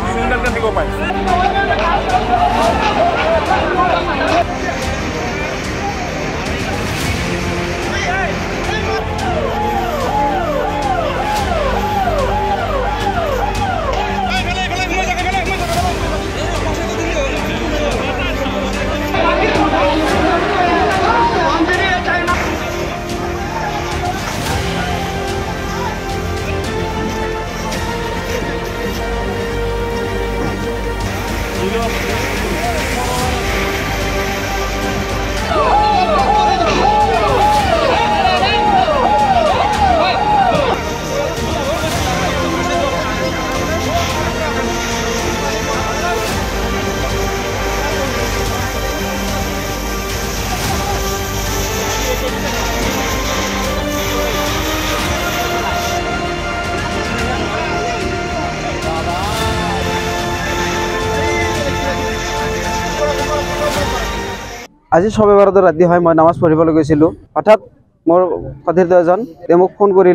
সিলিন্ডাৰটা দিব পাই আজি সবে বাৰতৰ ৰাতি হয় মই নামাজ পঢ়িবলৈ গৈছিলোঁ হঠাৎ মোৰ কথিত এজন মোক ফোন কৰি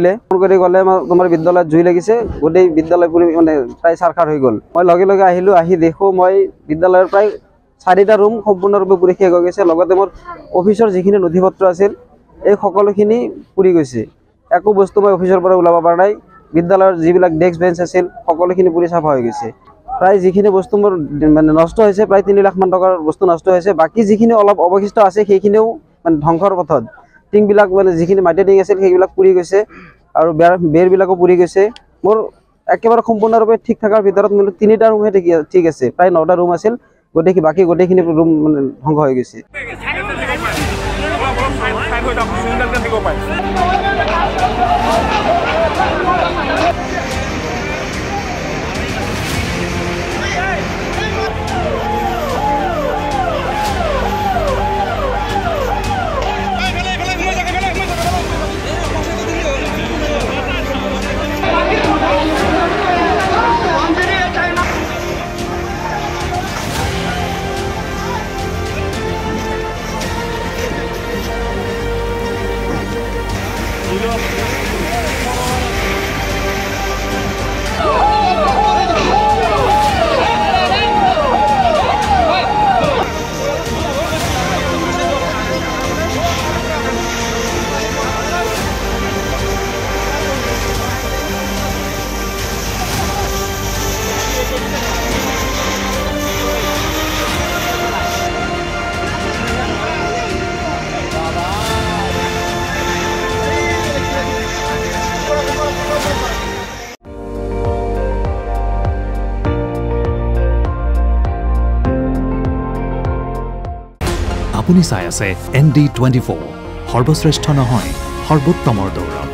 গ'লে তোমাৰ বিদ্যালয়ত জুই লাগিছে গোটেই বিদ্যালয় পুৰি মানে প্ৰায় চাৰখাৰ হৈ গ'ল মই লগে লগে আহিলোঁ আহি দেখো মই বিদ্যালয়ৰ প্ৰায় 4টা ৰুম সম্পূৰ্ণৰূপে পুৰি শেষ হৈ গৈছে লগতে মোৰ অফিচৰ যিখিনি নথিপত্ৰ আছিল এই সকলোখিনি পুৰি গৈছে একো বস্তু মই অফিচৰ পৰা ওলাব পৰা নাই বিদ্যালয়ৰ যিবিলাক ডেস্ক বেঞ্চ আছিল সকলোখিনি পুৰি চাফা হৈ গৈছে প্ৰায় যিখিনি বস্তু মোৰ মানে নষ্ট হৈছে প্ৰায় 3 লাখ মান টকাৰ বস্তু নষ্ট হৈছে বাকি যিখিনি অলপ অৱশিষ্ট আছে সেইখিনিও মানে ধ্বংসৰ পথত টিংবিলাক মানে যিখিনি মাটি টিং আছিল সেইবিলাক পুৰি গৈছে আৰু বেৰবিলাকো পুৰি গৈছে মোৰ একেবাৰে সম্পূৰ্ণৰূপে ঠিক থাকাৰ ভিতৰত মোৰ 3টা ৰুমহে ঠিক আছে প্ৰায় 9টা ৰুম আছিল বাকি গোটেইখিনি ৰুম মানে ধ্বংস হৈ গৈছে সিলিন্ডাৰটা দিব পাই আপুনি চাই আছে ND24 সৰ্বশ্ৰেষ্ঠ নহয় সৰ্বোত্তমৰ দৌৰ